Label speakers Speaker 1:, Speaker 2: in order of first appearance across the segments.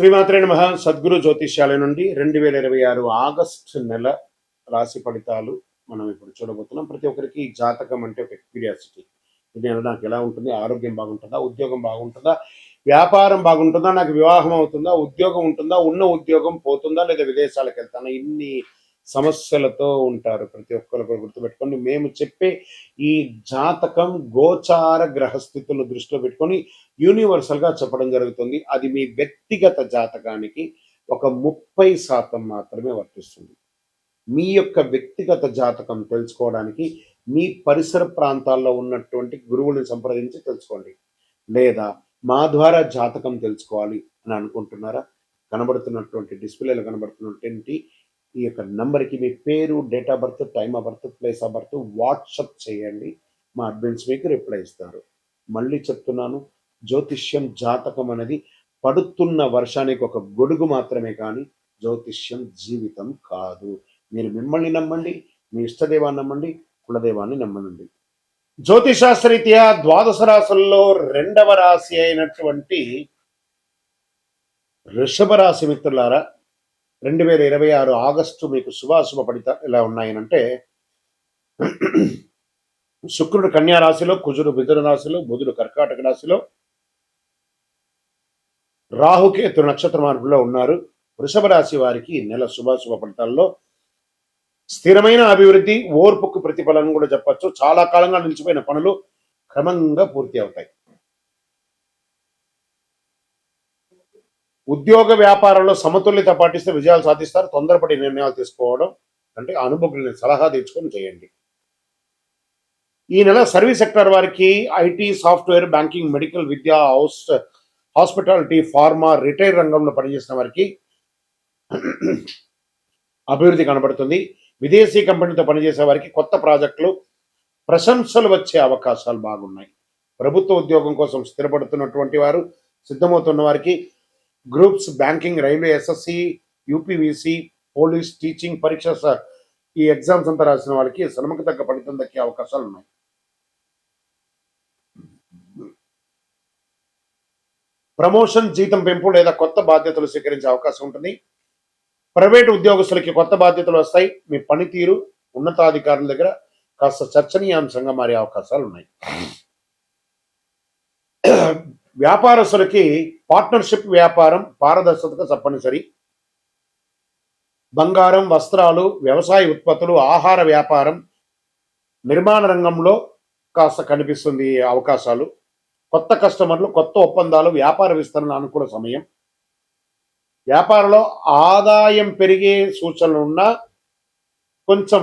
Speaker 1: శ్రీమాత్రే నమః. సద్గురు జ్యోతిష్యాలయ నుండి 2026 ఆగస్టు నెల రాశి ఫలితాలు మనం ఇప్పుడు చూడబోతున్నాం. ప్రతి ఒక్కరికి జాతకం అంటే ఒక క్యూరియాసిటీ. ఇది నాకు ఎలా ఉంటుంది, ఆరోగ్యం బాగుంటుందా, ఉద్యోగం బాగుంటుందా, వ్యాపారం బాగుంటుందా, నాకు వివాహం అవుతుందా, ఉద్యోగం ఉంటుందా, ఉన్న ఉద్యోగం పోతుందా, లేదా విదేశాలకు వెళ్తానా, ఇన్ని సమస్యలతో ఉంటారు. ప్రతి ఒక్కరు గుర్తుపెట్టుకోండి, మేము చెప్పే ఈ జాతకం గోచార గ్రహస్థితులను దృష్టిలో పెట్టుకొని యూనివర్సల్ గా చెప్పడం జరుగుతుంది. అది మీ వ్యక్తిగత జాతకానికి ఒక 30% మాత్రమే వర్తిస్తుంది. మీ యొక్క వ్యక్తిగత జాతకం తెలుసుకోవడానికి మీ పరిసర ప్రాంతాల్లో ఉన్నటువంటి గురువుని సంప్రదించి తెలుసుకోండి. లేదా మా ద్వారా జాతకం తెలుసుకోవాలి అని అనుకుంటున్నారా? కనబడుతున్నటువంటి డిస్ప్లేలో కనబడుతున్నటువంటి ఈ యొక్క నంబర్కి మీ పేరు, date of birth, time of birth, place of birth WhatsApp చేయండి. మా అడ్మిన్స్ మీకు రిప్లై ఇస్తారు. మళ్ళీ చెప్తున్నాను, జ్యోతిష్యం జాతకం అనేది పడుతున్న వర్షానికి ఒక గొడుగు మాత్రమే, కానీ జ్యోతిష్యం జీవితం కాదు. మీరు మిమ్మల్ని నమ్మండి, మీ ఇష్టదేవాన్ని నమ్మండి, కులదేవాన్ని నమ్మనండి. జ్యోతిశాస్త్రరీత్యా ద్వాదశ రాశుల్లో 2వ రాశి అయినటువంటి వృషభ రాశి మిత్రులారా, 2026 ఆగస్టు మీకు శుభాశుభ ఫలితాలు ఎలా ఉన్నాయనంటే, శుక్రుడు కన్యా రాశిలో, కుజుడు మిథున రాశిలో, బుధుడు కర్కాటక రాశిలో, రాహుకేతు నక్షత్ర మార్పులో ఉన్నారు. వృషభ రాశి వారికి నెల శుభాశుభ ఫలితాల్లో స్థిరమైన అభివృద్ధి, ఓర్పుకు ప్రతిఫలం కూడా చెప్పచ్చు. చాలా కాలంగా నిలిచిపోయిన పనులు క్రమంగా పూర్తి అవుతాయి. ఉద్యోగ వ్యాపారంలో సమతుల్యత పాటిస్తే విజయాలు సాధిస్తారు. తొందరపడి నిర్ణయాలు తీసుకోవడం అంటే అనుభవం సలహా తెచ్చుకొని చేయండి. ఈ నెల సర్వీస్ సెక్టర్ వారికి IT, software, banking, medical, Vidya, hospitality, pharma, retail రంగంలో పనిచేసిన వారికి అభివృద్ధి కనబడుతుంది. విదేశీ కంపెనీతో పనిచేసే వారికి కొత్త ప్రాజెక్టులు, ప్రశంసలు వచ్చే అవకాశాలు బాగున్నాయి. ప్రభుత్వ ఉద్యోగం కోసం స్థిరపడుతున్నటువంటి వారు, సిద్ధమవుతున్న వారికి groups, banking, railway, SSC, UPVC, police, teaching పరీక్ష ఈ ఎగ్జామ్స్ అంతా రాసిన వాళ్ళకి శ్రమకు తగ్గ ఫలితం దక్కే అవకాశాలు ఉన్నాయి. ప్రమోషన్, జీతం పెంపు లేదా కొత్త బాధ్యతలు స్వీకరించే అవకాశం ఉంటుంది. ప్రైవేటు ఉద్యోగస్తులకి కొత్త బాధ్యతలు వస్తాయి. మీ పనితీరు ఉన్నతాధికారుల దగ్గర కాస్త చర్చనీయాంశంగా మారే అవకాశాలు ఉన్నాయి. వ్యాపారస్తులకి పార్ట్నర్షిప్ వ్యాపారం పారదర్శకత తప్పనిసరి. బంగారం, వస్త్రాలు, వ్యవసాయ ఉత్పత్తులు, ఆహార వ్యాపారం, నిర్మాణ రంగంలో కాస్త కనిపిస్తుంది అవకాశాలు. కొత్త కస్టమర్లు, కొత్త ఒప్పందాలు, వ్యాపార విస్తరణ అనుకూల సమయం. వ్యాపారంలో ఆదాయం పెరిగే సూచనలు ఉన్నా కొంచెం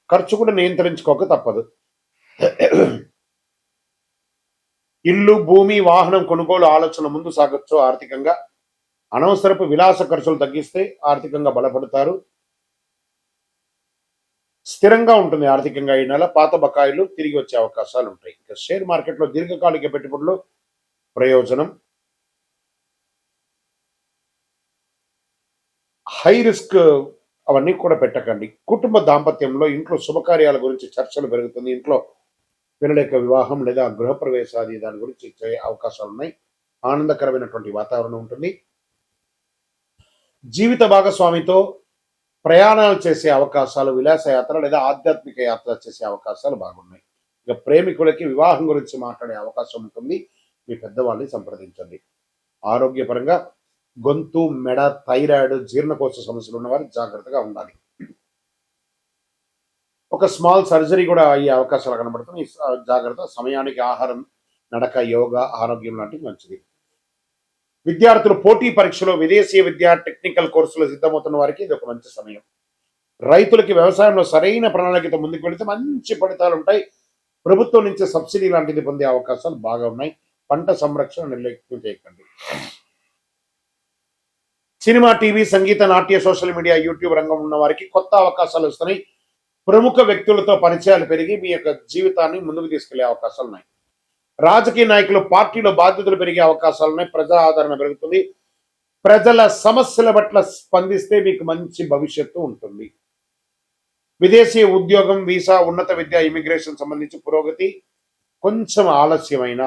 Speaker 1: ఖర్చు కూడా నియంత్రించుకోక తప్పదు. ఇల్లు, భూమి, వాహనం కొనుగోలు ఆలోచన ముందు సాగొచ్చు. ఆర్థికంగా అనవసరపు విలాస ఖర్చులు తగ్గిస్తే ఆర్థికంగా బలపడతారు. స్థిరంగా ఉంటుంది ఆర్థికంగా ఈ నెల. పాత బకాయిలు తిరిగి వచ్చే అవకాశాలు ఉంటాయి. ఇక షేర్ మార్కెట్లో దీర్ఘకాలిక పెట్టుబడులు ప్రయోజనం. హై రిస్క్ అవన్నీ కూడా పెట్టకండి. కుటుంబ దాంపత్యంలో ఇంట్లో శుభకార్యాల గురించి చర్చలు పెరుగుతుంది. ఇంట్లో పిల్లల యొక్క వివాహం లేదా గృహప్రవేశాది దాని గురించి అవకాశాలు ఉన్నాయి. ఆనందకరమైనటువంటి వాతావరణం ఉంటుంది. జీవిత భాగస్వామితో ప్రయాణాలు చేసే అవకాశాలు, విలాసయాత్ర లేదా ఆధ్యాత్మిక యాత్ర చేసే అవకాశాలు బాగున్నాయి. ఇక ప్రేమికులకి వివాహం గురించి మాట్లాడే అవకాశం ఉంటుంది. మీ పెద్దవాళ్ళని సంప్రదించండి. ఆరోగ్యపరంగా గొంతు, మెడ, థైరాయిడ్, జీర్ణకోశ సమస్యలు ఉన్నవారు జాగ్రత్తగా ఉండాలి. ఒక స్మాల్ సర్జరీ కూడా అయ్యే అవకాశాలు కనబడుతుంది. జాగ్రత్త. సమయానికి ఆహారం, నడక, యోగా, ఆరోగ్యం లాంటివి మంచిది. విద్యార్థులు పోటీ పరీక్షలో, విదేశీ విద్య, టెక్నికల్ కోర్సులో సిద్ధమవుతున్న వారికి ఇది ఒక మంచి సమయం. రైతులకి వ్యవసాయంలో సరైన ప్రణాళికతో ముందుకు వెళితే మంచి ఫలితాలు ఉంటాయి. ప్రభుత్వం నుంచి సబ్సిడీ లాంటిది పొందే అవకాశాలు బాగా ఉన్నాయి. పంట సంరక్షణ నిర్లక్ష్యం చేయకండి. సినిమా, టీవీ, సంగీత, నాట్య, సోషల్ మీడియా, యూట్యూబ్ రంగం ఉన్న వారికి కొత్త అవకాశాలు వస్తున్నాయి. ప్రముఖ వ్యక్తులతో పరిచయాలు పెరిగి మీ యొక్క జీవితాన్ని ముందుకు తీసుకెళ్లే అవకాశాలు ఉన్నాయి. రాజకీయ నాయకులు, పార్టీలో బాధ్యతలు పెరిగే అవకాశాలు ఉన్నాయి. ప్రజా ఆదరణ పెరుగుతుంది. ప్రజల సమస్యల పట్ల స్పందిస్తే మీకు మంచి భవిష్యత్తు ఉంటుంది. విదేశీ ఉద్యోగం, వీసా, ఉన్నత విద్య, ఇమిగ్రేషన్ సంబంధించి పురోగతి కొంచెం ఆలస్యమైన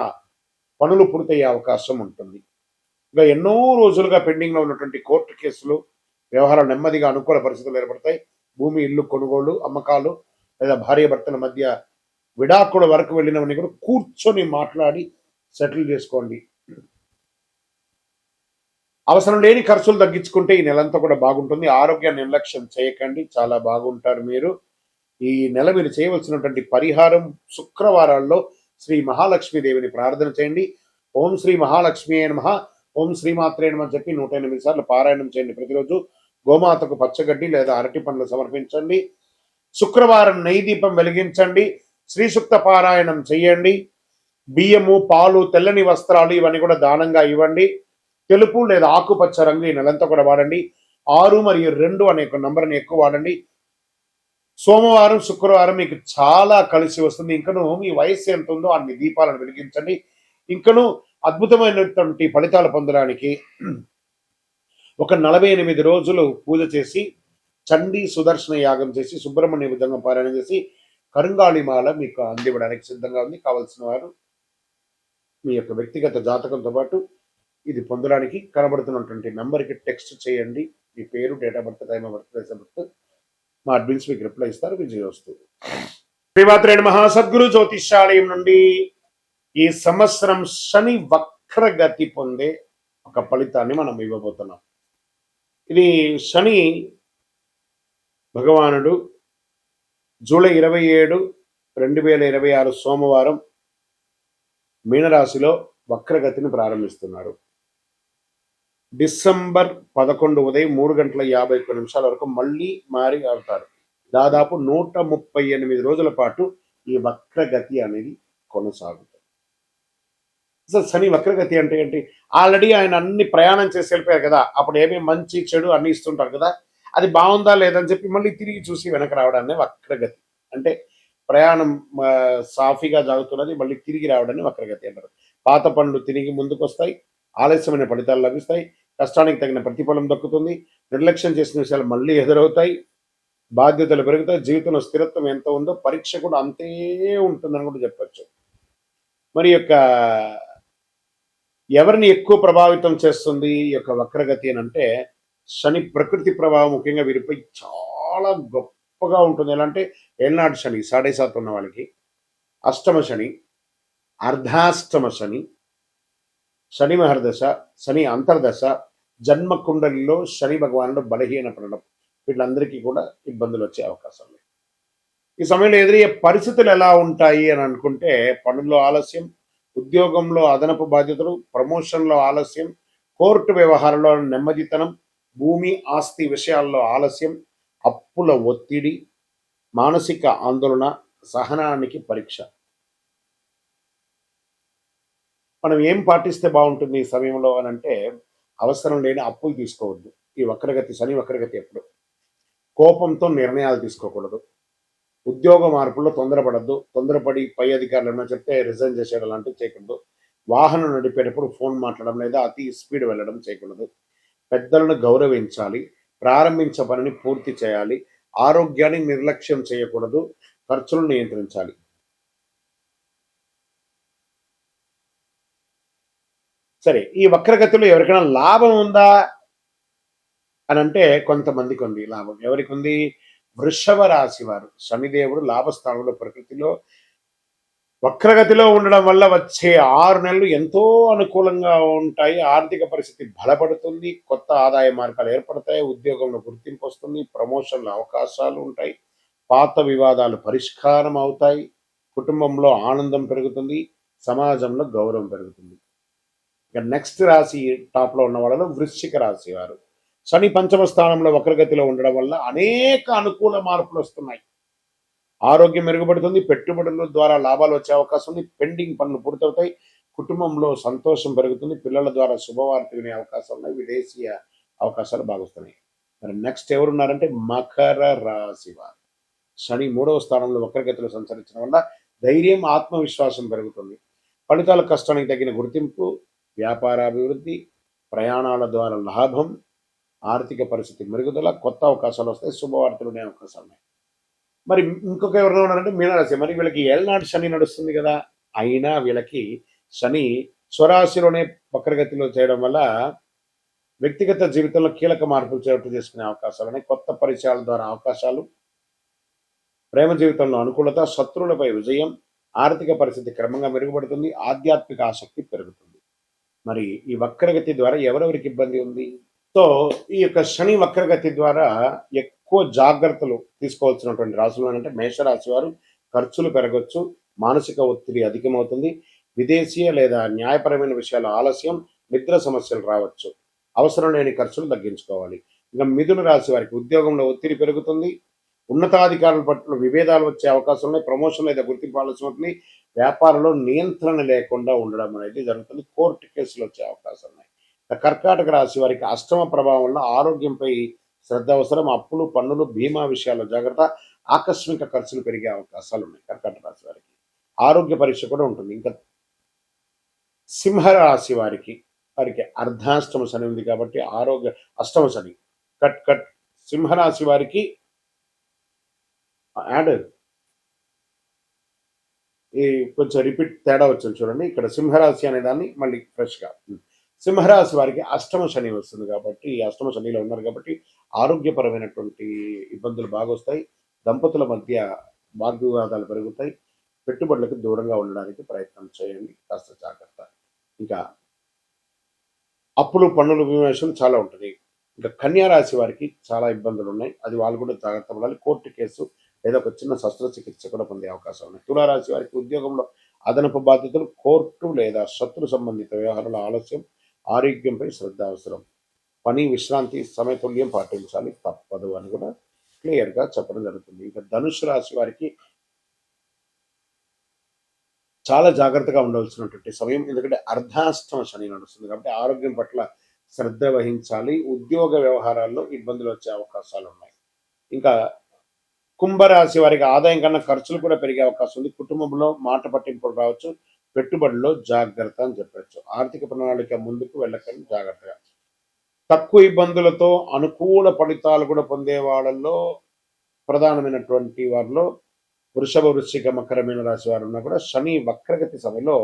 Speaker 1: పనులు పూర్తయ్యే అవకాశం ఉంటుంది. ఇంకా ఎన్నో రోజులుగా పెండింగ్లో ఉన్నటువంటి కోర్టు కేసులు వ్యవహారాలు నెమ్మదిగా అనుకూల పరిస్థితులు ఏర్పడతాయి. భూమి, ఇల్లు కొనుగోలు, అమ్మకాలు లేదా భార్యాభర్తల మధ్య విడాకుల వరకు వెళ్ళినవన్నీ కూడా కూర్చొని మాట్లాడి సెటిల్ చేసుకోండి. అవసరం లేని ఖర్చులు తగ్గించుకుంటే ఈ నెలంతా కూడా బాగుంటుంది. ఆరోగ్యాన్ని నిర్లక్ష్యం చేయకండి, చాలా బాగుంటారు మీరు. ఈ నెల మీరు చేయవలసినటువంటి పరిహారం, శుక్రవారాల్లో శ్రీ మహాలక్ష్మీదేవిని ప్రార్థన చేయండి. ఓం శ్రీ మహాలక్ష్మి నమః, ఓం శ్రీమాత్రే నమః చెప్పి 108 సార్లు పారాయణం చేయండి ప్రతిరోజు. గోమాతకు పచ్చగడ్డి లేదా అరటి పండ్లు సమర్పించండి. శుక్రవారం నెయ్యి దీపం వెలిగించండి. శ్రీ సూక్త పారాయణం చేయండి. బియ్యము, పాలు, తెల్లని వస్త్రాలు ఇవన్నీ కూడా దానంగా ఇవ్వండి. తెలుపు లేదా ఆకుపచ్చ రంగు ఈ నెలంతా కూడా వాడండి. 6 మరియు 2 అనే నంబర్ని ఎక్కువ వాడండి. సోమవారం, శుక్రవారం మీకు చాలా కలిసి వస్తుంది. ఇంకను మీ వయస్సు ఎంత ఉందో అన్ని దీపాలను వెలిగించండి. ఇంకను అద్భుతమైనటువంటి ఫలితాలు పొందడానికి ఒక 48 రోజులు పూజ చేసి, చండీ సుదర్శన యాగం చేసి, సుబ్రహ్మణ్య విధంగా పారాయణ చేసి, కరుంగాళిమాల మీకు అందివ్వడానికి సిద్ధంగా ఉంది. కావలసిన వారు మీ యొక్క వ్యక్తిగత జాతకంతో పాటు ఇది పొందడానికి కనబడుతున్నటువంటి నెంబర్కి టెక్స్ట్ చేయండి. మీ పేరు, date of birth, time of birth, place of birth. మా అడ్మిన్స్ మీకు రిప్లై ఇస్తారు. విజయోస్తు. శ్రీమాత్రే నమః. సద్గురు జ్యోతిష్యాలయం నుండి ఈ సంవత్సరం శని వక్రగతి పొందే ఒక ఫలితాన్ని మనం ఇవ్వబోతున్నాం. ఇది శని భగవానుడు జూలై 27, 2026 సోమవారం మీనరాశిలో వక్రగతిని ప్రారంభిస్తున్నారు. డిసెంబర్ 11 ఉదయం 3:51 వరకు మళ్ళీ మారి అవుతారు. దాదాపు 138 రోజుల పాటు ఈ వక్రగతి అనేది కొనసాగుతుంది. అసలు శని వక్రగతి అంటే ఏంటి? ఆల్రెడీ ఆయన అన్ని ప్రయాణం చేసి వెళ్ళిపోయారు కదా, అప్పుడు ఏమేమి మంచి చెడు అన్ని ఇస్తుంటారు కదా, అది బాగుందా లేదని చెప్పి మళ్ళీ తిరిగి చూసి వెనక రావడాన్ని వక్రగతి అంటే. ప్రయాణం సాఫీగా సాగుతున్నది, మళ్ళీ తిరిగి రావడాన్ని వక్రగతి అంటారు. పాత పనులు తిరిగి ముందుకు వస్తాయి, ఆలస్యమైన ఫలితాలు లభిస్తాయి, కష్టానికి తగిన ప్రతిఫలం దక్కుతుంది, నిర్లక్ష్యం చేసిన విషయాలు మళ్ళీ ఎదురవుతాయి, బాధ్యతలు పెరుగుతాయి, జీవితంలో స్థిరత్వం ఎంత ఉందో పరీక్ష కూడా అంతే ఉంటుందని కూడా చెప్పచ్చు. మరి యొక్క ఎవరిని ఎక్కువ ప్రభావితం చేస్తుంది ఈ యొక్క వక్రగతి అని అంటే, శని ప్రకృతి ప్రభావం ముఖ్యంగా వీరిపై చాలా గొప్పగా ఉంటుంది. ఎలా అంటే ఏళ్ళనాటి శని 7.5 ఉన్న వాళ్ళకి, అష్టమ శని, అర్ధాష్టమ శని, శని మహర్దశ, శని అంతర్దశ, జన్మ కుండలిలో శని భగవానుడు బలహీన పడడం, వీళ్ళందరికీ కూడా ఇబ్బందులు వచ్చే అవకాశం లేదు. ఈ సమయంలో ఎదురయ్యే పరిస్థితులు ఎలా ఉంటాయి అని అనుకుంటే, పనుల్లో ఆలస్యం, ఉద్యోగంలో అదనపు బాధ్యతలు, ప్రమోషన్లో ఆలస్యం, కోర్టు వ్యవహారంలో నెమ్మదితనం, భూమి ఆస్తి విషయాల్లో ఆలస్యం, అప్పుల ఒత్తిడి, మానసిక ఆందోళన, సహనానికి పరీక్ష. మనం ఏం పాటిస్తే బాగుంటుంది ఈ సమయంలో అని అంటే, అవసరం లేని అప్పులు తీసుకోవద్దు. ఈ వక్రగతి, శని వక్రగతి ఎప్పుడు కోపంతో నిర్ణయాలు తీసుకోకూడదు. ఉద్యోగ మార్పుల్లో తొందరపడద్దు. తొందరపడి పై అధికారులు ఏమైనా చెప్తే రిజైన్ చేసేయడం లాంటివి చేయకూడదు. వాహనం నడిపేటప్పుడు ఫోన్ మాట్లాడడం లేదా అతి స్పీడ్ వెళ్ళడం చేయకూడదు. పెద్దలను గౌరవించాలి. ప్రారంభించే పనిని పూర్తి చేయాలి. ఆరోగ్యాన్ని నిర్లక్ష్యం చేయకూడదు. ఖర్చులను నియంత్రించాలి. సరే, ఈ వక్రగతిలో ఎవరికైనా లాభం ఉందా అని అంటే, కొంతమందికి ఉంది లాభం. ఎవరికి ఉంది? వృషభ రాశి వారు. శనిదేవుడు లాభస్థానంలో ప్రకృతిలో వక్రగతిలో ఉండడం వల్ల వచ్చే 6 నెలలు ఎంతో అనుకూలంగా ఉంటాయి. ఆర్థిక పరిస్థితి బలపడుతుంది, కొత్త ఆదాయ మార్గాలు ఏర్పడతాయి, ఉద్యోగంలో గుర్తింపు వస్తుంది, ప్రమోషన్ల అవకాశాలు ఉంటాయి, పాత వివాదాలు పరిష్కారం అవుతాయి, కుటుంబంలో ఆనందం పెరుగుతుంది, సమాజంలో గౌరవం పెరుగుతుంది. ఇక నెక్స్ట్ రాశి టాప్లో ఉన్న వాళ్ళలో వృశ్చిక రాశి వారు. శని పంచమ స్థానంలో వక్రగతిలో ఉండడం వల్ల అనేక అనుకూల మార్పులు వస్తున్నాయి. ఆరోగ్యం మెరుగుపడుతుంది, పెట్టుబడుల ద్వారా లాభాలు వచ్చే అవకాశం ఉంది, పెండింగ్ పనులు పూర్తవుతాయి, కుటుంబంలో సంతోషం పెరుగుతుంది, పిల్లల ద్వారా శుభవార్త వినే అవకాశం ఉన్నాయి, విదేశీయ అవకాశాలు బాగుస్తున్నాయి. మరి నెక్స్ట్ ఎవరున్నారంటే మకర రాశి వారు. శని 3వ స్థానంలో వక్రగతిలో సంచరించడం వల్ల ధైర్యం, ఆత్మవిశ్వాసం పెరుగుతుంది, ఫలితాల కష్టానికి తగిన గుర్తింపు, వ్యాపార అభివృద్ధి, ప్రయాణాల ద్వారా లాభం, ఆర్థిక పరిస్థితి మెరుగుదల, కొత్త అవకాశాలు వస్తాయి, శుభవార్తలు ఉండే అవకాశాలు ఉన్నాయి. మరి ఇంకొక ఎవరైనా ఉన్నారంటే మీనరాశి. మరి వీళ్ళకి ఏళ్ళనాటి శని నడుస్తుంది కదా, అయినా వీళ్ళకి శని స్వరాశిలోనే వక్రగతిలో చేయడం వల్ల వ్యక్తిగత జీవితంలో కీలక మార్పులు చోటు చేసుకునే అవకాశాలు ఉన్నాయి. కొత్త పరిచయాల ద్వారా అవకాశాలు, ప్రేమ జీవితంలో అనుకూలత, శత్రువులపై విజయం, ఆర్థిక పరిస్థితి క్రమంగా మెరుగుపడుతుంది, ఆధ్యాత్మిక ఆసక్తి పెరుగుతుంది. మరి ఈ వక్రగతి ద్వారా ఎవరెవరికి ఇబ్బంది ఉంది? సో ఈ యొక్క శని వక్రగతి ద్వారా ఎక్కువ జాగ్రత్తలు తీసుకోవాల్సినటువంటి రాశులు అంటే మేషరాశి వారు. ఖర్చులు పెరగొచ్చు, మానసిక ఒత్తిడి అధికమవుతుంది, విదేశీయ లేదా న్యాయపరమైన విషయాల ఆలస్యం, నిద్ర సమస్యలు రావచ్చు, అవసరం లేని ఖర్చులు తగ్గించుకోవాలి. ఇంకా మిథున రాశి వారికి ఉద్యోగంలో ఒత్తిడి పెరుగుతుంది, ఉన్నతాధికారుల పట్ల విభేదాలు వచ్చే అవకాశం ఉన్నాయి, ప్రమోషన్ లేదా గుర్తింపు ఆలస్యం అవుతుంది, వ్యాపారంలో నియంత్రణ లేకుండా ఉండడం అనేది జరుగుతుంది, కోర్టు కేసులు వచ్చే అవకాశం ఉన్నాయి. కర్కాటక రాశి వారికి అష్టమ ప్రభావం వల్ల ఆరోగ్యంపై శ్రద్ధ అవసరం, అప్పులు, పన్నులు, బీమా విషయాల్లో జాగ్రత్త, ఆకస్మిక ఖర్చులు పెరిగే అవకాశాలు ఉన్నాయి. కర్కాటక రాశి వారికి ఆరోగ్య పరీక్ష కూడా ఉంటుంది. ఇంకా సింహరాశి వారికి వారికి అర్ధాష్టమ శని ఉంది కాబట్టి ఆరోగ్య అష్టమ శని కట్ కట్ సింహరాశి వారికి యాడ్ ఈ కొంచెం రిపీట్ తేడా వచ్చింది చూడండి. ఇక్కడ సింహరాశి అనే దాన్ని మళ్ళీ ఫ్రెష్గా సింహరాశి వారికి అష్టమ శని వస్తుంది కాబట్టి అష్టమ శనిలో ఉన్నారు కాబట్టి ఆరోగ్యపరమైనటువంటి ఇబ్బందులు బాగా వస్తాయి, దంపతుల మధ్య వాగ్వివాదాలు పెరుగుతాయి, పెట్టుబడులకు దూరంగా ఉండడానికి ప్రయత్నం చేయండి, కాస్త జాగ్రత్త. ఇంకా అప్పులు, పన్నులు, విమర్శలు చాలా ఉంటుంది. ఇంకా కన్యా రాశి వారికి చాలా ఇబ్బందులు ఉన్నాయి, అది వాళ్ళు కూడా జాగ్రత్త పడాలి. కోర్టు కేసు లేదా ఒక చిన్న శస్త్రచికిత్స కూడా పొందే అవకాశం ఉన్నాయి. తులారాశి వారికి ఉద్యోగంలో అదనపు బాధ్యతలు, కోర్టు లేదా శత్రు సంబంధిత వ్యవహారాల ఆలస్యం, ఆరోగ్యంపై శ్రద్ధ అవసరం, పని, విశ్రాంతి, సమతుల్యం పాటించాలి, తప్పదు అని కూడా క్లియర్గా చెప్పడం జరుగుతుంది. ఇంకా ధనుసు రాశి వారికి చాలా జాగ్రత్తగా ఉండవలసినటువంటి సమయం, ఎందుకంటే అర్ధాష్టమ శని నడుస్తుంది కాబట్టి ఆరోగ్యం పట్ల శ్రద్ధ వహించాలి, ఉద్యోగ వ్యవహారాల్లో ఇబ్బందులు వచ్చే అవకాశాలు ఉన్నాయి. ఇంకా కుంభరాశి వారికి ఆదాయం కన్నా ఖర్చులు కూడా పెరిగే అవకాశం ఉంది, కుటుంబంలో మాట పట్టింపులు రావచ్చు, పెట్టుబడిలో జాగ్రత్త అని చెప్పచ్చు. ఆర్థిక ప్రణాళిక ముందుకు వెళ్ళకండి, జాగ్రత్తగా. తక్కువ ఇబ్బందులతో అనుకూల ఫలితాలు కూడా పొందే వాళ్ళల్లో ప్రధానమైనటువంటి వారిలో వృషభ, వృశ్చిక, మకర, మీన రాశి వారు ఉన్నా కూడా శని వక్రగతి సమయంలో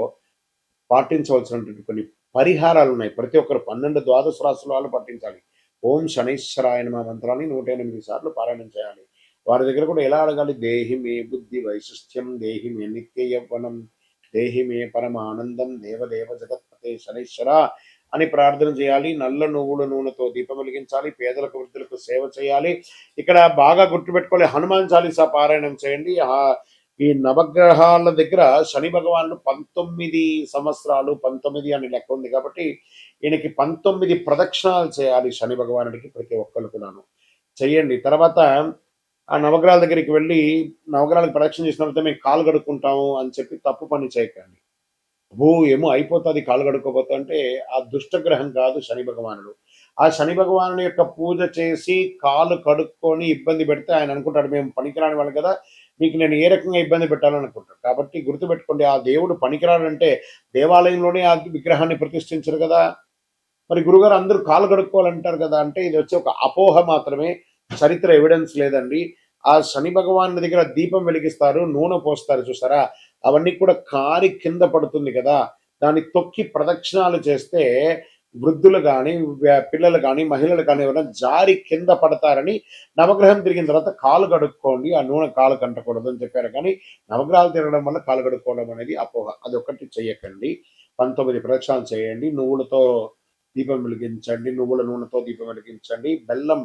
Speaker 1: పాటించవలసినటువంటి కొన్ని పరిహారాలు ఉన్నాయి. ప్రతి ఒక్కరు 12 ద్వాదశ రాశుల వాళ్ళు పాటించాలి. ఓం శనైశ్వరాయ నమః మంత్రాన్ని 108 సార్లు పారాయణం చేయాలి. వారి దగ్గర కూడా ఎలా అడగాలి? దేహి మే బుద్ధి వైశిష్ట్యం, దేహి మే నిత్య యవ్వనం, దేహి మే పరమానందం, దేవదేవ జగత్పతే శనైశ్వర అని ప్రార్థన చేయాలి. నల్ల నువ్వుల నూనెతో దీపం వెలిగించాలి, పేదలకు, వృద్ధులకు సేవ చేయాలి. ఇక్కడ బాగా గుర్తుపెట్టుకోవాలి, హనుమాన్ చాలీసా పారాయణం చేయండి. ఈ నవగ్రహాల దగ్గర శని భగవానుడు 19 సంవత్సరాలు, 19 అని లెక్క ఉంది కాబట్టి ఈయనకి 19 ప్రదక్షిణాలు చేయాలి శని భగవానుడికి, ప్రతి ఒక్కరు కూడాను చెయ్యండి. తర్వాత ఆ నవగ్రహాల దగ్గరికి వెళ్ళి నవగ్రహాలకు ప్రదక్షిణ చేసిన తర్వాత మేము కాలు కడుక్కుంటాము అని చెప్పి తప్పు పని చేయకండి. ఏమో అయిపోతుంది కాలు కడుక్కోపోతా అంటే ఆ దుష్టగ్రహం కాదు శని భగవానుడు. ఆ శని భగవాను యొక్క పూజ చేసి కాలు కడుక్కొని ఇబ్బంది పెడితే ఆయన అనుకుంటాడు మేము పనికిరాని వాళ్ళు కదా, మీకు నేను ఏ రకంగా ఇబ్బంది పెట్టాలని అనుకుంటాడు. కాబట్టి గుర్తుపెట్టుకోండి, ఆ దేవుడు పనికిరాడంటే దేవాలయంలోనే ఆ విగ్రహాన్ని ప్రతిష్ఠించరు కదా, మరి గురుగారు అందరూ కాలు కడుక్కోవాలంటారు కదా అంటే ఇది వచ్చి ఒక అపోహ మాత్రమే, చరిత్ర ఎవిడెన్స్ లేదండి. ఆ శని భగవాన్ దగ్గర దీపం వెలిగిస్తారు, నూనె పోస్తారు చూసారా, అవన్నీ కూడా కారి కింద పడుతుంది కదా, దాన్ని తొక్కి ప్రదక్షిణాలు చేస్తే వృద్ధులు కానీ, పిల్లలు కానీ, మహిళలు కానీ ఎవరైనా జారి కింద పడతారని నవగ్రహం తిరిగిన తర్వాత కాలు కడుక్కోండి, ఆ నూనె కాలు కంటకూడదు అని చెప్పారు. కానీ నవగ్రహాలు తిరగడం వల్ల కాలు కడుక్కోవడం అనేది అపోహ, అది ఒకటి చెయ్యకండి. 19 ప్రదక్షిణాలు చేయండి, నువ్వులతో దీపం వెలిగించండి, నువ్వుల నూనెతో దీపం వెలిగించండి, బెల్లం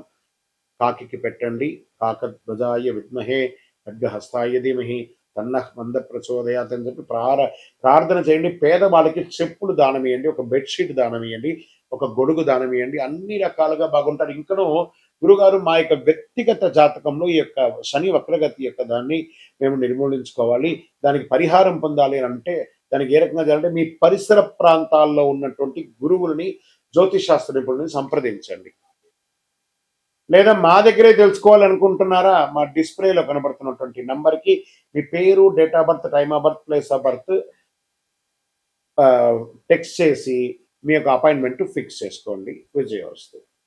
Speaker 1: కాకి పెట్టండి, కాకధ్వజాయ విద్మహే ఖడ్గహస్తాయ ధీమహి తన్నః మంద ప్రచోదయాత్ అని చెప్పి ప్రార్థన చేయండి. పేదవాళ్ళకి చెప్పులు దానం ఇవ్వండి, ఒక బెడ్షీట్ దానం ఇవ్వండి, ఒక గొడుగు దానం ఇవ్వండి, అన్ని రకాలుగా బాగుంటారు. ఇంకనూ గురుగారు మా యొక్క వ్యక్తిగత జాతకంలో ఈ యొక్క శని వక్రగతి యొక్క దాన్ని మేము నిర్మూలించుకోవాలి, దానికి పరిహారం పొందాలి అని అంటే దానికి ఏ రకంగా చేయాలంటే మీ పరిసర ప్రాంతాల్లో ఉన్నటువంటి గురువులని, జ్యోతిషాస్త్ర నిపుణులని సంప్రదించండి. లేదా మా దగ్గరే తెలుసుకోవాలనుకుంటున్నారా, మా డిస్ప్లేలో కనబడుతున్నటువంటి నంబర్కి మీ పేరు, date of birth, time of birth, place of birth text చేసి మీ యొక్క అపాయింట్మెంట్ ఫిక్స్ చేసుకోండి. విజయవస్తు.